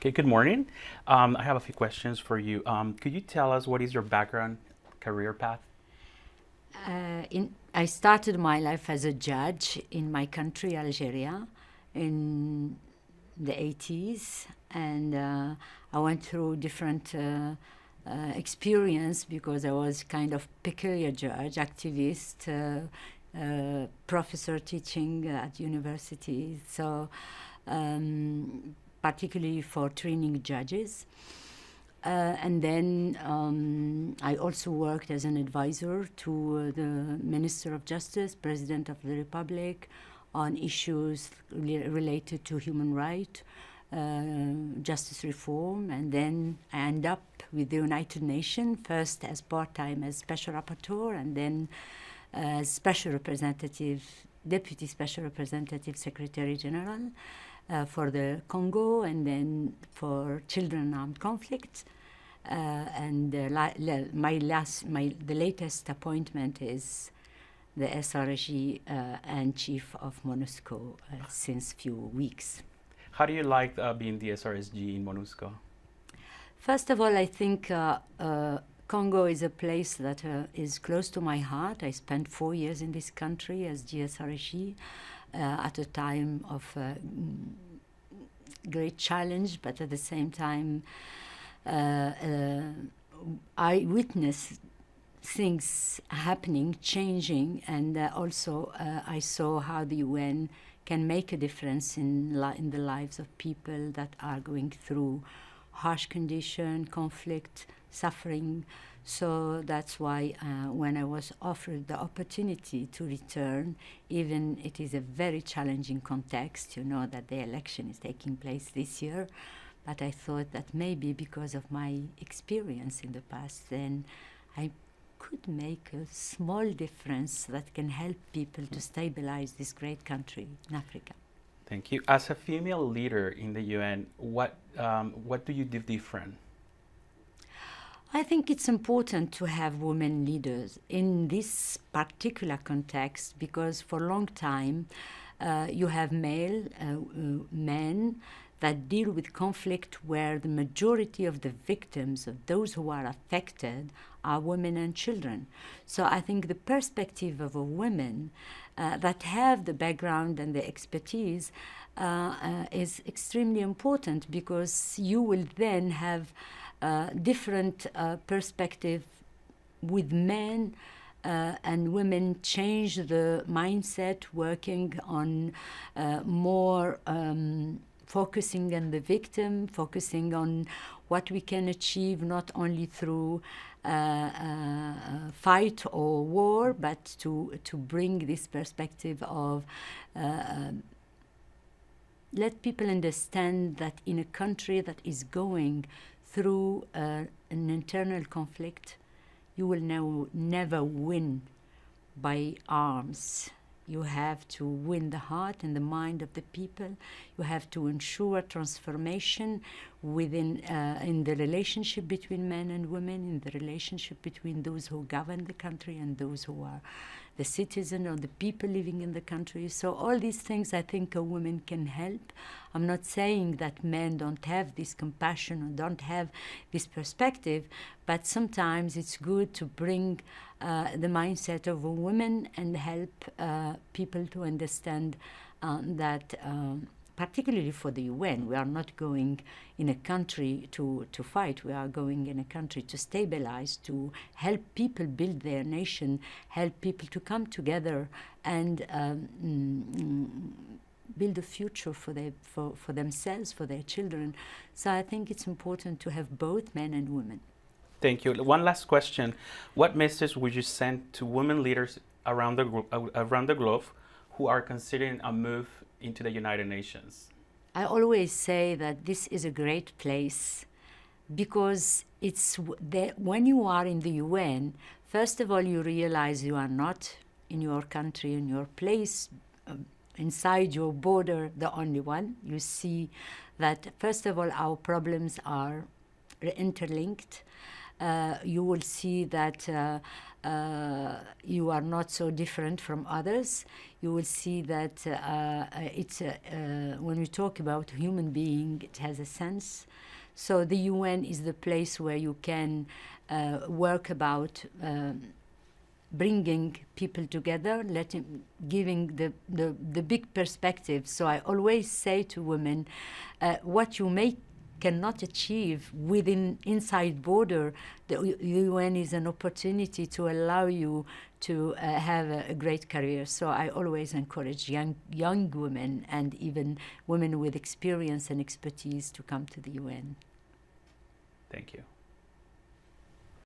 Okay, good morning. I have a few questions for you. Could you tell us what is your background, career path? I started my life as a judge in my country, Algeria, in the 80s, and I went through different experience because I was kind of peculiar judge, activist, professor teaching at university, so particularly for training judges. And then I also worked as an advisor to the Minister of Justice, President of the Republic, on issues related to human rights, justice reform, and then I end up with the United Nations, first as part-time as special rapporteur, and then as special representative, deputy special representative, secretary-general for the Congo, and then for children in armed conflict. The latest appointment is the SRG and Chief of MONUSCO since few weeks. How do you like being the SRSG in MONUSCO? First of all, I think Congo is a place that is close to my heart. I spent 4 years in this country as GSRG at a time of great challenge, but at the same time I witnessed things happening, changing, and also I saw how the UN can make a difference in the lives of people that are going through harsh condition, conflict, suffering. So that's why when I was offered the opportunity to return, even it is a very challenging context, you know that the election is taking place this year, but I thought that maybe because of my experience in the past, then I could make a small difference that can help people to stabilize this great country in Africa. Thank you. As a female leader in the UN, what do you do different? I think it's important to have women leaders in this particular context because for a long time you have men that deal with conflict where the majority of the victims, of those who are affected, are women and children. So I think the perspective of a woman that have the background and the expertise is extremely important because you will then have different perspective with men and women change the mindset, working on more focusing on the victim, focusing on what we can achieve not only through fight or war, but to bring this perspective of let people understand that in a country that is going through an internal conflict, you will never win by arms. You have to win the heart and the mind of the people. You have to ensure transformation within in the relationship between men and women, in the relationship between those who govern the country and those who are the citizen or the people living in the country. So all these things I think a woman can help. I'm not saying that men don't have this compassion or don't have this perspective, but sometimes it's good to bring the mindset of a woman and help people to understand that particularly for the UN, we are not going in a country to fight. We are going in a country to stabilize, to help people build their nation, help people to come together and build a future for themselves, for their children. So I think it's important to have both men and women. Thank you. One last question. What message would you send to women leaders around the globe who are considering a move into the United Nations? I always say that this is a great place because it's when you are in the UN, first of all, you realize you are not in your country, in your place, inside your border, the only one. You see that, first of all, our problems are interlinked. you will see that you are not so different from others. You will see that when we talk about human being, it has a sense. So the UN is the place where you can work about bringing people together, giving the big perspective. So I always say to women, what you cannot achieve inside border, the UN is an opportunity to allow you to have a great career. So I always encourage young women and even women with experience and expertise to come to the UN. Thank you.